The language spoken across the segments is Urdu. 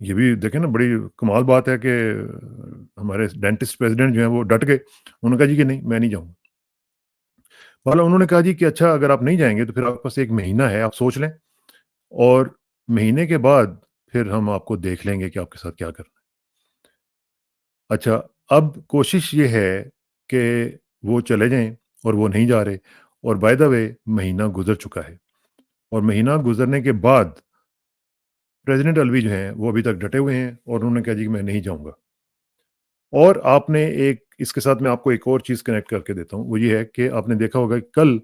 یہ بھی دیکھیں نا بڑی کمال بات ہے کہ ہمارے ڈینٹسٹ پریزیڈنٹ جو ہیں وہ ڈٹ گئے، انہوں نے کہا جی کہ نہیں میں نہیں جاؤں گا۔ والا انہوں نے کہا جی کہ اچھا اگر آپ نہیں جائیں گے تو پھر آپ کے پاس 1 مہینہ ہے، آپ سوچ لیں اور مہینے کے بعد پھر ہم آپ کو دیکھ لیں گے کہ آپ کے ساتھ کیا کرنا ہے۔ اچھا، اب کوشش یہ ہے کہ وہ چلے جائیں اور وہ نہیں جا رہے، اور بائی دی وے مہینہ گزر چکا ہے، اور مہینہ گزرنے کے بعد پریزیڈنٹ الوی جو ہیں وہ ابھی تک ڈٹے ہوئے ہیں اور انہوں نے کہا جی کہ میں نہیں جاؤں گا۔ اور آپ نے ایک اس کے ساتھ میں آپ کو ایک اور چیز کنیکٹ کر کے دیتا ہوں، وہ یہ ہے کہ آپ نے دیکھا ہوگا کہ کل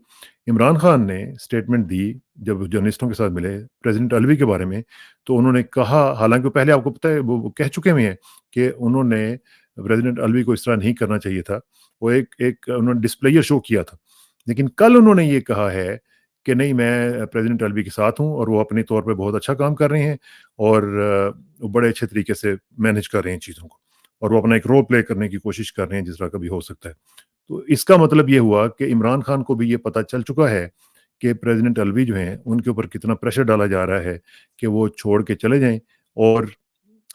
عمران خان نے اسٹیٹمنٹ دی جب جرنلسٹوں کے ساتھ ملے پریزیڈنٹ الوی کے بارے میں، تو انہوں نے کہا، حالانکہ پہلے آپ کو پتہ ہے وہ کہہ چکے ہوئے ہیں کہ انہوں نے پریزیڈنٹ الوی کو اس طرح نہیں کرنا چاہیے تھا، وہ ایک انہوں نے ڈسپلیئر شو کیا تھا، لیکن کل انہوں نے یہ کہا ہے کہ نہیں میں پریزیڈنٹ الوی کے ساتھ ہوں اور وہ اپنے طور پہ بہت اچھا کام کر رہے ہیں، اور وہ بڑے اچھے طریقے سے مینج کر رہے ہیں چیزوں کو، اور وہ اپنا ایک رول پلے کرنے کی کوشش کر رہے ہیں جس طرح کبھی ہو سکتا ہے۔ تو اس کا مطلب یہ ہوا کہ عمران خان کو بھی یہ پتہ چل چکا ہے کہ پریزیڈنٹ الوی جو ہیں ان کے اوپر کتنا پریشر ڈالا جا رہا ہے کہ وہ چھوڑ کے چلے جائیں، اور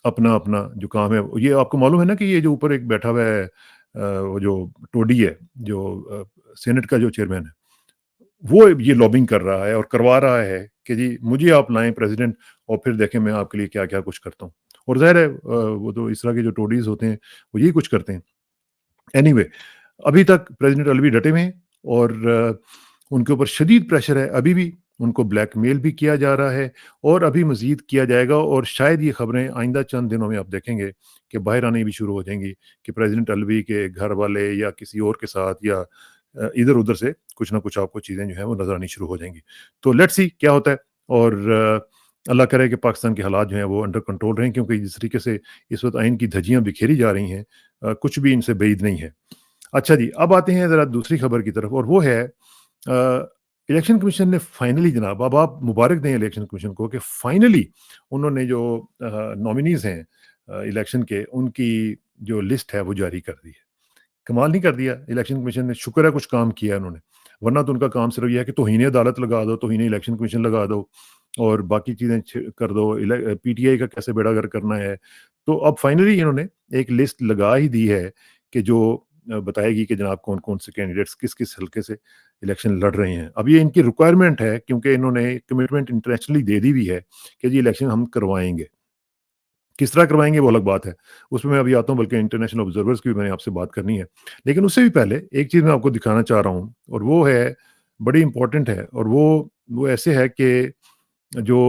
اپنا جو کام ہے یہ آپ کو معلوم ہے نا کہ یہ جو اوپر ایک بیٹھا ہوا ہے وہ جو ٹوڈی ہے جو سینٹ کا جو چیئرمین ہے، وہ یہ لابنگ کر رہا ہے اور کروا رہا ہے کہ جی مجھے آپ لائیں پریزیڈنٹ، اور پھر دیکھیں میں آپ کے لیے کیا کیا کچھ کرتا ہوں، اور ظاہر ہے وہ تو اس طرح کے جو ٹوڈیز ہوتے ہیں وہ یہی کچھ کرتے ہیں۔ اینی وے ابھی تک پریزیڈنٹ الوی ڈٹے ہوئے ہیں، اور ان کے اوپر شدید پریشر ہے، ابھی بھی ان کو بلیک میل بھی کیا جا رہا ہے، اور ابھی مزید کیا جائے گا، اور شاید یہ خبریں آئندہ چند دنوں میں آپ دیکھیں گے کہ باہر آنے بھی شروع ہو جائیں گی کہ پریزیڈنٹ الوی کے گھر والے یا کسی اور کے ساتھ یا ادھر ادھر سے کچھ نہ کچھ آپ کو چیزیں جو ہیں وہ نظر آنی شروع ہو جائیں گی۔ تو لیٹس سی کیا ہوتا ہے، اور اللہ کرے کہ پاکستان کے حالات جو ہیں وہ انڈر کنٹرول رہیں، کیونکہ جس طریقے سے اس وقت آئین کی دھجیاں بکھیری جا رہی ہیں کچھ بھی ان سے بعید نہیں ہے۔ اچھا جی، اب آتے ہیں ذرا دوسری خبر کی طرف، اور وہ ہے الیکشن کمیشن نے فائنلی، جناب اب آپ مبارک دیں الیکشن کمیشن کو کہ فائنلی انہوں نے جو نامینیز ہیں الیکشن کے، ان کی جو لسٹ ہے وہ جاری کر دی ہے۔ کمال نہیں کر دیا الیکشن کمیشن نے، شکر ہے کچھ کام کیا انہوں نے، ورنہ تو ان کا کام صرف یہ ہے کہ توہین عدالت لگا دو، توہین الیکشن کمیشن لگا دو، اور باقی چیزیں کر دو، پی ٹی آئی کا کیسے بیڑا گر کرنا ہے۔ تو اب فائنلی انہوں نے ایک لسٹ لگا ہی دی ہے کہ جو بتائے گی کہ جناب کون کون سے کینڈیڈیٹس کس کس حلقے سے الیکشن لڑ رہے ہیں۔ اب یہ ان کی ریکوائرمنٹ ہے کیونکہ انہوں نے کمٹمنٹ انٹرنیشنلی دے دی ہوئی ہے کہ جی الیکشن ہم کروائیں گے، کس طرح کروائیں گے وہ الگ بات ہے، اس میں میں ابھی آتا ہوں، بلکہ انٹرنیشنل آبزرورز کی بھی میں نے آپ سے بات کرنی ہے، لیکن اس سے بھی پہلے ایک چیز میں آپ کو دکھانا چاہ رہا ہوں، اور وہ ہے بڑی امپورٹنٹ ہے، اور وہ ایسے ہے کہ جو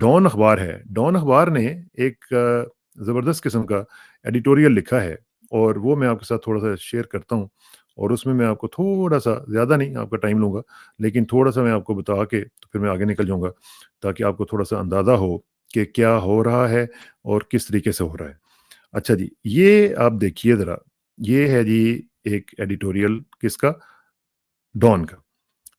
ڈان اخبار ہے، ڈان اخبار نے ایک زبردست قسم کا ایڈیٹوریل لکھا ہے، اور وہ میں آپ کے ساتھ تھوڑا سا شیئر کرتا ہوں، اور اس میں آپ کو تھوڑا سا، زیادہ نہیں آپ کا ٹائم لوں گا، لیکن تھوڑا سا میں آپ کو بتا کے تو پھر میں آگے نکل جاؤں گا، تاکہ آپ کو تھوڑا سا اندازہ ہو کہ کیا ہو رہا ہے اور کس طریقے سے ہو رہا ہے۔ اچھا جی، یہ آپ دیکھیے ذرا، یہ ہے جی ایک ایڈیٹوریل کس کا؟ ڈان کا۔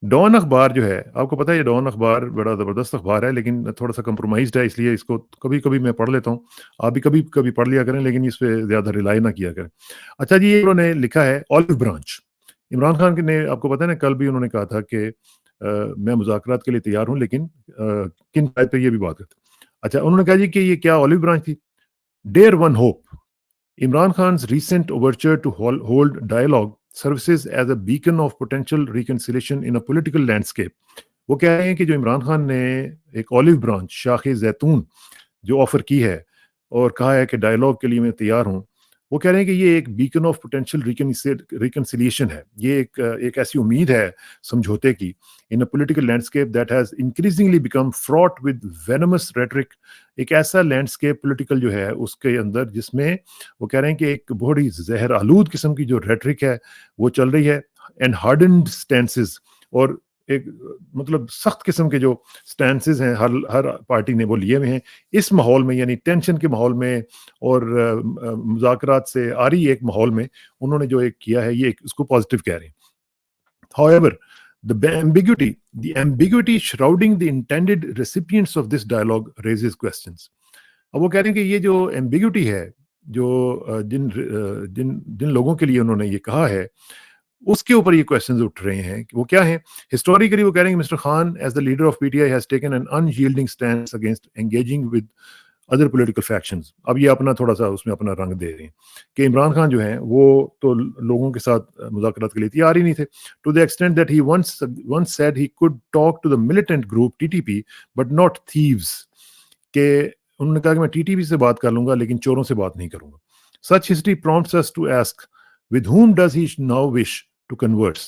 ڈان اخبار جو ہے، آپ کو پتہ ہے یہ ڈان اخبار بڑا زبردست اخبار ہے، لیکن تھوڑا سا کمپرومائزڈ ہے، اس لیے اس کو کبھی کبھی میں پڑھ لیتا ہوں، آپ بھی کبھی کبھی پڑھ لیا کریں، لیکن اس پہ زیادہ ریلائی نہ کیا کریں۔ اچھا جی، یہ انہوں نے لکھا ہے اولو برانچ۔ عمران خان نے، آپ کو پتہ ہے نا، کل بھی انہوں نے کہا تھا کہ میں مذاکرات کے لیے تیار ہوں، لیکن کن بات پہ، یہ بھی بات کرتے ہیں۔ اچھا، انہوں نے کہا جی کہ یہ کیا اولو برانچ تھی؟ Dear one hope, Imran Khan's recent overture to hold dialogue services as a beacon of potential reconciliation in a political landscape۔ وہ کہہ رہے ہیں کہ جو عمران خان نے ایک اولیو برانچ، شاخ زیتون جو آفر کی ہے اور کہا ہے کہ ڈائلاگ کے لیے میں تیار ہوں، وہ کہہ رہے ہیں کہ یہ ایک بیکن آف پوٹینشیل ریکنسیلیشن ہے، یہ ایک ایسی امید ہے سمجھوتے کی in a political landscape that has increasingly become fraught with venomous rhetoric. ایک ایسا لینڈسکیپ پولیٹیکل جو ہے اس کے اندر، جس میں وہ کہہ رہے ہیں کہ ایک بہت ہی زہر آلود قسم کی جو ریٹرک ہے وہ چل رہی ہے، اینڈ ہارڈنڈ سٹینسز، اور ایک مطلب سخت قسم کے جو سٹینسز ہیں ہر پارٹی نے وہ لیے ہوئے ہیں اس ماحول میں، یعنی ٹینشن کے ماحول میں اور مذاکرات سے آری ایک ماحول میں انہوں نے جو ایک کیا ہے، یہ اس کو پازیٹیو کہہ رہے ہیں۔ However, the ambiguity shrouding the intended recipients of this dialogue raises questions۔ اب وہ کہہ رہے ہیں کہ یہ جو ایمبیگوٹی ہے، جو جن لوگوں کے لیے انہوں نے یہ کہا ہے، اس کے اوپر یہ کوشچنز اٹھ رہے ہیں کہ وہ کیا ہیں۔ ہسٹوریکلی وہ کہہ رہے ہیں کہ mister Khan as the leader of P T I has taken an unyielding stand against engaging with other political factions. اب یہ اپنا تھوڑا سا اس میں اپنا رنگ دے رہے ہیں کہ عمران خان جو ہیں وہ تو لوگوں کے ساتھ مذاکرات کے لیے تیار ہی نہیں تھے. To the extent that he once said he could talk to the militant group TTP but not thieves, کہ انہوں نے کہا کہ میں ٹی ٹی پی سے بات کر لوں گا لیکن چوروں سے بات نہیں کروں گا. Such history prompts us to ask, with whom does he now wish to converse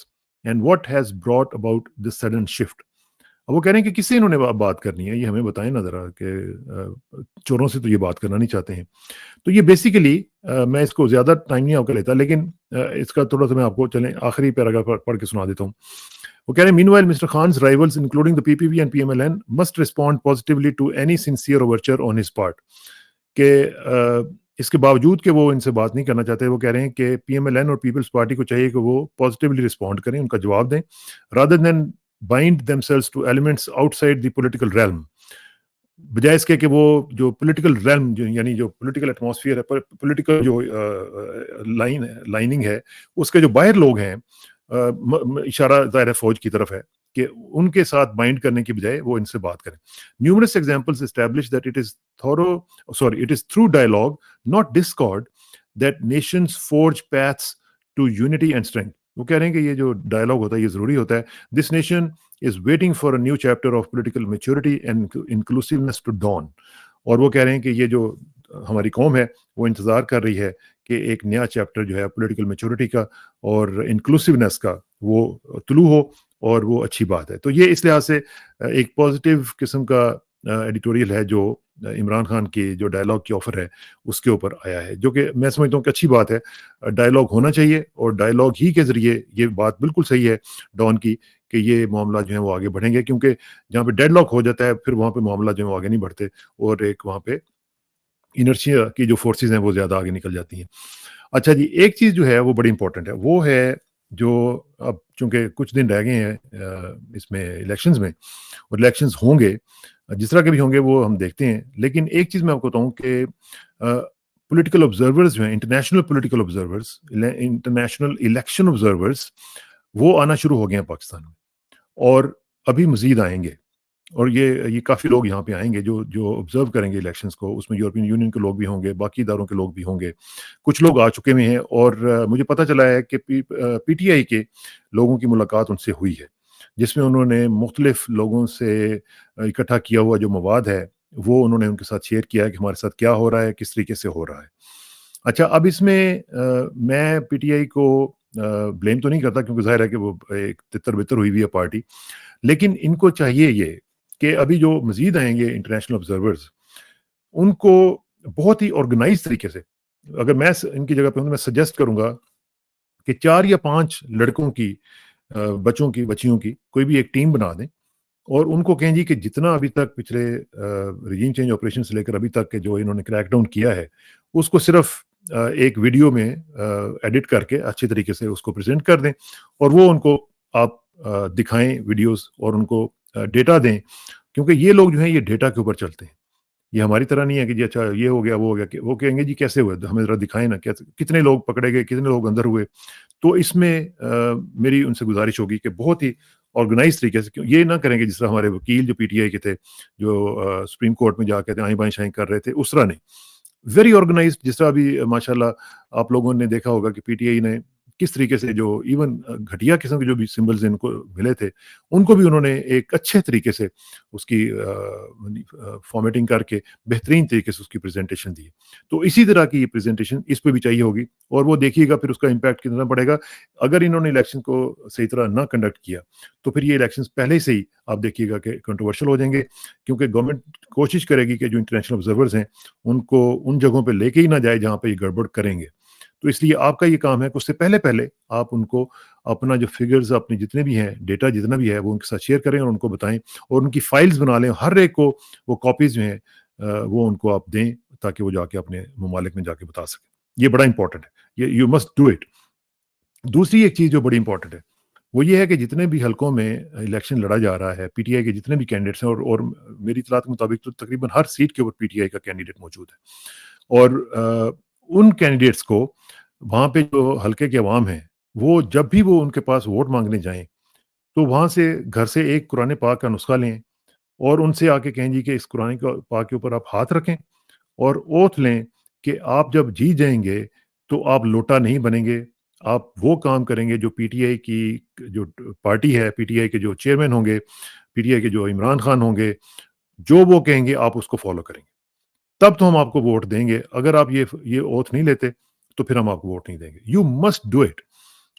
and what has brought about this sudden shift. اب وہ کہہ رہے ہیں کہ کس سے انہوں نے بات کرنی ہے، یہ ہمیں بتائیں نا ذرا، کہ چوروں سے تو یہ بات کرنا نہیں چاہتے ہیں. تو یہ بیسیکلی میں اس کو زیادہ ٹائم نہیں آپ کا لیتا، لیکن اس کا تھوڑا سا میں آپ کو چلیں آخری پیراگراف پڑھ کے سنا دیتا ہوں. وہ کہہ رہے ہیں meanwhile mister Khan's rivals including the PPP and PMLN must respond positively to any sincere overture on his part. کہ اس کے باوجود کہ وہ ان سے بات نہیں کرنا چاہتے، وہ کہہ رہے ہیں کہ پی ایم ایل این اور پیپلز پارٹی کو چاہیے کہ وہ پازیٹیولی رسپونڈ کریں، ان کا جواب دیں، rather than bind themselves to elements outside the political realm. بجائے اس کے کہ وہ جو پولیٹیکل ریلم یعنی جو پولیٹیکل ایٹماسفیئر ہے، پولیٹیکل جو لائننگ ہے، اس کے جو باہر لوگ ہیں، اشارہ ظاہر فوج کی طرف ہے، کہ ان کے ساتھ بائنڈ کرنے کی بجائے وہ ان سے بات کریں. Numerous examples establish that it is through dialogue, not discord, that nations forge paths to unity and strength. وہ کہہ رہے ہیں کہ یہ جو ڈائلاگ ہوتا ہے یہ ضروری ہوتا ہے. This nation is waiting for a new chapter of political maturity and inclusiveness to dawn. اور وہ کہہ رہے ہیں کہ یہ جو ہماری قوم ہے وہ انتظار کر رہی ہے کہ ایک نیا چیپٹر جو ہے پولیٹیکل میچورٹی کا اور انکلوسیونیس کا وہ طلوع ہو، اور وہ اچھی بات ہے. تو یہ اس لحاظ سے ایک پازیٹیو قسم کا ایڈیٹوریل ہے جو عمران خان کی جو ڈائلاگ کی آفر ہے اس کے اوپر آیا ہے، جو کہ میں سمجھتا ہوں کہ اچھی بات ہے. ڈائلاگ ہونا چاہیے، اور ڈائلاگ ہی کے ذریعے یہ بات بالکل صحیح ہے ڈان کی کہ یہ معاملات جو ہیں وہ آگے بڑھیں گے، کیونکہ جہاں پہ ڈیڈ لاک ہو جاتا ہے پھر وہاں پہ معاملات جو ہیں وہ آگے نہیں بڑھتے، اور ایک وہاں پہ انرشیا کی جو فورسز ہیں وہ زیادہ آگے نکل جاتی ہیں. اچھا جی، ایک چیز جو ہے وہ بڑی امپورٹنٹ ہے، وہ ہے جو اب چونکہ کچھ دن رہ گئے ہیں اس میں الیکشنز میں، اور الیکشنز ہوں گے جس طرح کے بھی ہوں گے وہ ہم دیکھتے ہیں. لیکن ایک چیز میں آپ کو بتاؤں کہ پولیٹیکل آبزرورز جو ہیں، international political observers, international election observers, وہ آنا شروع ہو گئے ہیں پاکستان میں، اور ابھی مزید آئیں گے. اور یہ کافی لوگ یہاں پہ آئیں گے جو آبزرو کریں گے الیکشنز کو. اس میں یورپین یونین کے لوگ بھی ہوں گے، باقی اداروں کے لوگ بھی ہوں گے. کچھ لوگ آ چکے ہوئے ہیں، اور مجھے پتہ چلا ہے کہ پی ٹی آئی کے لوگوں کی ملاقات ان سے ہوئی ہے، جس میں انہوں نے مختلف لوگوں سے اکٹھا کیا ہوا جو مواد ہے وہ انہوں نے ان کے ساتھ شیئر کیا ہے کہ ہمارے ساتھ کیا ہو رہا ہے، کس طریقے سے ہو رہا ہے. اچھا، اب اس میں میں پی ٹی آئی کو بلیم تو نہیں کرتا، کیونکہ ظاہر ہے کہ وہ ایک تتر بتر ہوئی ہوئی ہے پارٹی، لیکن ان کو چاہیے یہ کہ ابھی جو مزید آئیں گے انٹرنیشنل آبزرورز، ان کو بہت ہی آرگنائز طریقے سے، اگر میں ان کی جگہ پہ ہوں میں سجیسٹ کروں گا کہ 4 یا 5 لڑکوں کی، بچوں کی، بچیوں کی کوئی بھی ایک ٹیم بنا دیں، اور ان کو کہیں جی کہ جتنا ابھی تک پچھلے ریجیم چینج آپریشن سے لے کر ابھی تک کے جو انہوں نے کریک ڈاؤن کیا ہے، اس کو صرف ایک ویڈیو میں ایڈٹ کر کے اچھے طریقے سے اس کو پریزنٹ کر دیں، اور وہ ان کو آپ دکھائیں ویڈیوز، اور ان کو ڈیٹا دیں، کیونکہ یہ لوگ جو ہیں یہ ڈیٹا کے اوپر چلتے ہیں. یہ ہماری طرح نہیں ہے کہ جی اچھا یہ ہو گیا وہ ہو گیا، کہ وہ کہیں گے جی کیسے ہوئے، ہمیں ذرا دکھائیں نا، کتنے لوگ پکڑے گئے، کتنے لوگ اندر ہوئے. تو اس میں میری ان سے گزارش ہوگی کہ بہت ہی آرگنائز طریقے سے، یہ نہ کریں گے جس طرح ہمارے وکیل جو پی ٹی آئی کے تھے جو سپریم کورٹ میں جا کے آئیں بائیں شائیں کر رہے تھے، اس طرح نہیں، ویری آرگنائزڈ. جس طرح بھی ماشاء اللہ آپ لوگوں نے دیکھا ہوگا کہ پی ٹی آئی نے کس طریقے سے جو ایون گھٹیا قسم کے جو بھی سمبلز ان کو ملے تھے، ان کو بھی انہوں نے ایک اچھے طریقے سے اس کی فارمیٹنگ کر کے بہترین طریقے سے اس کی پریزنٹیشن دی. تو اسی طرح کی یہ پریزنٹیشن اس پہ بھی چاہیے ہوگی، اور وہ دیکھیے گا پھر اس کا امپیکٹ کتنا پڑے گا. اگر انہوں نے الیکشن کو صحیح طرح نہ کنڈکٹ کیا تو پھر یہ الیکشنز پہلے سے ہی آپ دیکھیے گا کہ کنٹروورشل ہو جائیں گے، کیونکہ گورنمنٹ کوشش کرے گی کہ جو انٹرنیشنل آبزرورز ہیں ان کو ان جگہوں پہ لے کے ہی نہ جائے جہاں پہ یہ گڑبڑ کریں گے. تو اس لیے آپ کا یہ کام ہے کہ اس سے پہلے آپ ان کو اپنا جو فگرز اپنے جتنے بھی ہیں، ڈیٹا جتنا بھی ہے، وہ ان کے ساتھ شیئر کریں اور ان کو بتائیں، اور ان کی فائلز بنا لیں، ہر ایک کو وہ کاپیز جو ہیں وہ ان کو آپ دیں، تاکہ وہ جا کے اپنے ممالک میں جا کے بتا سکیں. یہ بڑا امپورٹنٹ ہے، یہ یو مسٹ ڈو اٹ. دوسری ایک چیز جو بڑی امپورٹنٹ ہے وہ یہ ہے کہ جتنے بھی حلقوں میں الیکشن لڑا جا رہا ہے، پی ٹی آئی کے جتنے بھی کینڈیڈیٹس ہیں، اور میری اطلاعات کے مطابق تو تقریباً ہر سیٹ کے اوپر پی ٹی آئی کا کینڈیڈیٹ موجود ہے، اور ان کینڈیڈیٹس کو وہاں پہ جو حلقے کے عوام ہیں، وہ جب بھی وہ ان کے پاس ووٹ مانگنے جائیں تو وہاں سے گھر سے ایک قرآن پاک کا نسخہ لیں، اور ان سے آ کے کہیں جی کہ اس قرآن پاک کے اوپر آپ ہاتھ رکھیں، اور اوتھ لیں کہ آپ جب جیت جائیں گے تو آپ لوٹا نہیں بنیں گے، آپ وہ کام کریں گے جو پی ٹی آئی کی جو پارٹی ہے، پی ٹی آئی کے جو چیئرمین ہوں گے، پی ٹی آئی کے جو عمران خان ہوں گے، جو وہ کہیں گے آپ اس کو فالو کریں گے، تب تو ہم آپ کو ووٹ دیں گے۔ اگر آپ یہ اوتھ نہیں لیتے تو پھر ہم آپ کو ووٹ نہیں دیں گے۔ You must do it.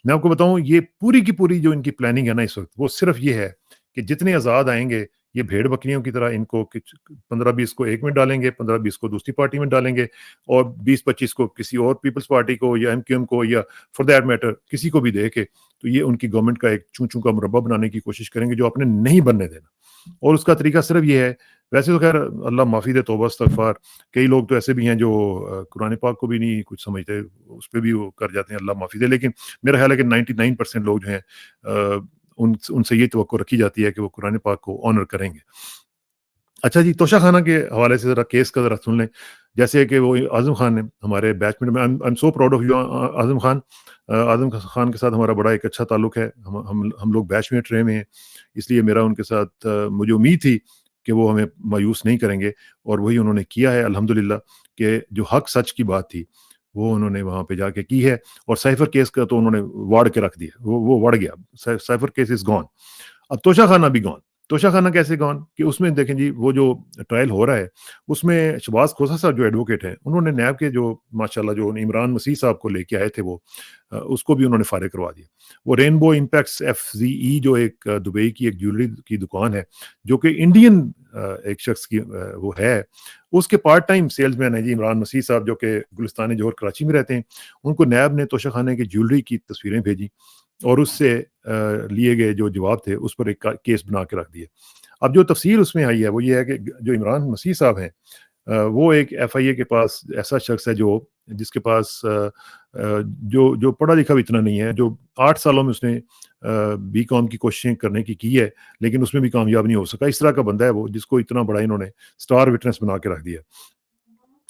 میں آپ کو بتاؤں یہ پوری کی پوری جو ان کی پلاننگ ہے نا اس وقت، وہ صرف یہ ہے کہ جتنے آزاد آئیں گے یہ بھیڑ بکریوں کی طرح ان کو 15-20 کو ایک میں ڈالیں گے، 15-20 کو دوسری پارٹی میں ڈالیں گے، اور 20-25 کو کسی اور پیپلز پارٹی کو یا ایم کیو ایم کو یا فار دیٹ میٹر کسی کو بھی دے کے، تو یہ ان کی گورنمنٹ کا ایک چون چون کا مربع بنانے کی کوشش کریں گے جو اپنے نہیں بننے دینا۔ اور اس کا طریقہ صرف یہ ہے، ویسے تو خیر اللہ معافی دے، توبہ استغفار، کئی لوگ تو ایسے بھی ہیں جو قرآن پاک کو بھی نہیں کچھ سمجھتے، اس پہ بھی وہ کر جاتے ہیں، اللہ معافی دے، لیکن میرا خیال ہے کہ 99% لوگ جو ہیں ان سے یہ توقع رکھی جاتی ہے کہ وہ قرآن پاک کو آنر کریں گے۔ اچھا جی، توشہ خانہ کے حوالے سے ذرا کیس کا ذرا سن لیں۔ جیسے کہ وہ اعظم خان نے ہمارے بیچ میں، I am so proud of you Azam Khan. Azam Khan کے ساتھ ہمارا بڑا ایک اچھا تعلق ہے، ہم لوگ بیچ میں رہے ہیں، اس لیے میرا ان کے ساتھ مجھے امید تھی کہ وہ ہمیں مایوس نہیں کریں گے، اور وہی انہوں نے کیا ہے الحمدللہ، کہ جو حق سچ کی بات تھی وہ انہوں نے وہاں پہ جا کے کی ہے۔ اور سائفر کیس کا تو انہوں نے واڑ کے رکھ دیا، وہ وڑ گیا، سائفر کیس از گون۔ اب توشہ خانہ بھی گون۔ توشہ خانہ کیسے گون کہ اس میں دیکھیں جی، وہ جو ٹرائل ہو رہا ہے اس میں شہباز کھوسہ صاحب جو ایڈوکیٹ ہیں، انہوں نے نیب کے جو ماشاءاللہ جو عمران مسیح صاحب کو لے کے آئے تھے، وہ اس کو بھی انہوں نے فارغ کروا دیا۔ وہ رینبو امپیکٹس ایف زی ای جو ایک دبئی کی ایک جیولری کی دکان ہے، جو کہ انڈین ایک شخص کی وہ ہے، اس کے پارٹ ٹائم سیلز مین ہے جی عمران مسیح صاحب، جو کہ گلستان جوہر کراچی میں رہتے ہیں۔ ان کو نیب نے توشہ خانے کی جیولری کی تصویریں بھیجی، اور اس سے لیے گئے جو جواب تھے اس پر ایک کیس بنا کے رکھ دیا۔ اب جو تفصیل اس میں آئی ہے وہ یہ ہے کہ جو عمران مسیح صاحب ہیں، وہ ایک ایف آئی اے کے پاس ایسا شخص ہے جس کے پاس جو پڑھا لکھا بھی اتنا نہیں ہے، جو 8 سالوں میں اس نے بی کام کی کوششیں کرنے کی ہے، لیکن اس میں بھی کامیاب نہیں ہو سکا۔ اس طرح کا بندہ ہے وہ، جس کو اتنا بڑا انہوں نے سٹار وٹنس بنا کے رکھ دیا۔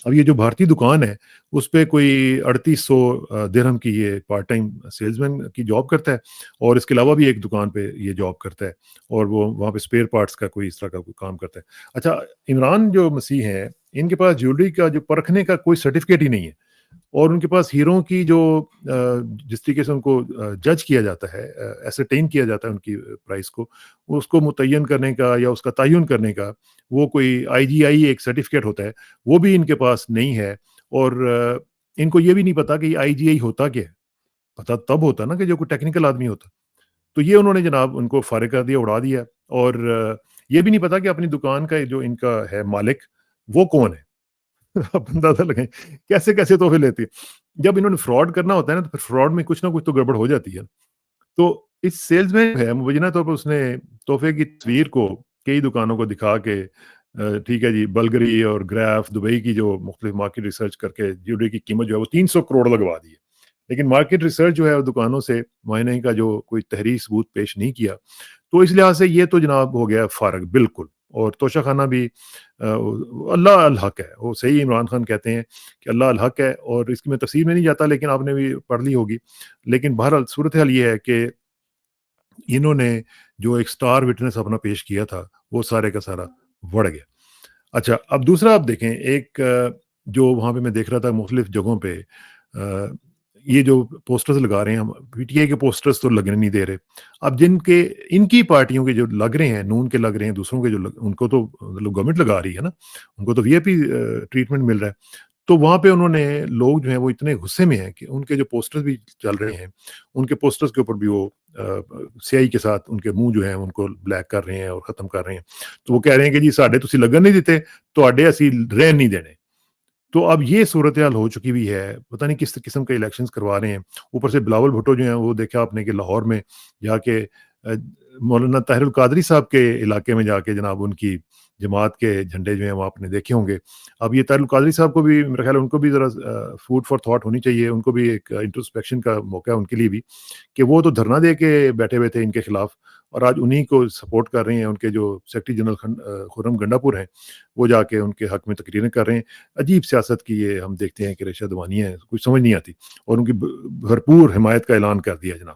اب یہ جو بھارتی دکان ہے اس پہ کوئی 3800 درہم کی یہ پارٹ ٹائم سیلز مین کی جاب کرتا ہے، اور اس کے علاوہ بھی ایک دکان پہ یہ جاب کرتا ہے، اور وہ وہاں پہ اسپیئر پارٹس کا کوئی اس طرح کا کوئی کام کرتا ہے۔ اچھا، عمران جو مسیح ہیں، ان کے پاس جیولری کا جو پرکھنے کا کوئی سرٹیفکیٹ ہی نہیں ہے، اور ان کے پاس ہیروں کی جو جس طریقے سے ان کو جج کیا جاتا ہے، ایسرٹین کیا جاتا ہے ان کی پرائس کو، اس کو متعین کرنے کا یا اس کا تعین کرنے کا وہ کوئی آئی جی آئی ایک سرٹیفکیٹ ہوتا ہے، وہ بھی ان کے پاس نہیں ہے۔ اور ان کو یہ بھی نہیں پتا کہ یہ آئی جی آئی ہوتا کیا ہے۔ پتا تب ہوتا نا کہ جو کوئی ٹیکنیکل آدمی ہوتا۔ تو یہ انہوں نے جناب ان کو فارغ کر دیا، اڑا دیا، اور یہ بھی نہیں پتا کہ اپنی دکان کا جو ان کا ہے مالک، وہ کون ہے۔ آپ اندازہ لگائیں کیسے کیسے تحفے لیتے ہیں۔ جب انہوں نے فراڈ کرنا ہوتا ہے نا، تو پھر فراڈ میں کچھ نہ کچھ تو گڑبڑ ہو جاتی ہے۔ تو اس سیلز میں ہے مبینہ طور پر اس نے تحفے کی تصویر کو کئی دکانوں کو دکھا کے ٹھیک ہے جی، بلگری اور گراف دبئی کی جو مختلف مارکیٹ ریسرچ کر کے جیولری کی قیمت جو ہے وہ 300 کروڑ لگوا دی ہے، لیکن مارکیٹ ریسرچ جو ہے دکانوں سے معائنے کا جو کوئی تحریری ثبوت پیش نہیں کیا۔ تو اس لحاظ سے یہ تو جناب ہو گیا فارغ بالکل۔ اور توشہ خانہ بھی اللہ الحق ہے، وہ صحیح عمران خان کہتے ہیں کہ اللہ الحق ہے، اور اس کی میں تفصیل میں نہیں جاتا، لیکن آپ نے بھی پڑھ لی ہوگی۔ لیکن بہرحال صورتحال یہ ہے کہ انہوں نے جو ایک سٹار وٹنس اپنا پیش کیا تھا وہ سارے کا سارا وڑ گیا۔ اچھا، اب دوسرا آپ دیکھیں، ایک جو وہاں پہ میں دیکھ رہا تھا مختلف جگہوں پہ یہ جو پوسٹرز لگا رہے ہیں، ہم پی ٹی آئی کے پوسٹرز تو لگنے نہیں دے رہے۔ اب ان کی پارٹیوں کے جو لگ رہے ہیں، نون کے لگ رہے ہیں، دوسروں کے جو ان کو تو گورنمنٹ لگا رہی ہے نا، ان کو تو وی آئی پی ٹریٹمنٹ مل رہا ہے۔ تو وہاں پہ انہوں نے لوگ جو ہیں وہ اتنے غصے میں ہیں کہ ان کے جو پوسٹرز بھی چل رہے ہیں، ان کے پوسٹرز کے اوپر بھی وہ سیاہی کے ساتھ ان کے منہ جو ہیں ان کو بلیک کر رہے ہیں اور ختم کر رہے ہیں۔ تو وہ کہہ رہے ہیں کہ جی ساڈے تسی لگن نہیں دیتے، تواڈے اسی رہن نہیں دینے۔ تو اب یہ صورتحال ہو چکی بھی ہے، پتہ نہیں کس قسم کے الیکشنز کروا رہے ہیں۔ اوپر سے بلاول بھٹو جو ہیں وہ دیکھا آپ نے کہ لاہور میں جا کے مولانا طاہر القادری صاحب کے علاقے میں جا کے جناب ان کی جماعت کے جھنڈے جو ہیں وہ آپ نے دیکھے ہوں گے۔ اب یہ طاہر القادری صاحب کو بھی میرا خیال ہے ان کو بھی ذرا فوڈ فار تھاٹ ہونی چاہیے، ان کو بھی ایک انٹروسپیکشن کا موقع ہے ان کے لیے بھی، کہ وہ تو دھرنا دے کے بیٹھے ہوئے تھے ان کے خلاف، اور آج انہی کو سپورٹ کر رہے ہیں۔ ان کے جو سیکرٹری جنرل خرم گنڈا پور ہیں، وہ جا کے ان کے حق میں تقریریں کر رہے ہیں۔ عجیب سیاست کی یہ ہم دیکھتے ہیں کہ ریشہ دوانی ہے، کچھ سمجھ نہیں آتی، اور ان کی بھرپور حمایت کا اعلان کر دیا جناب۔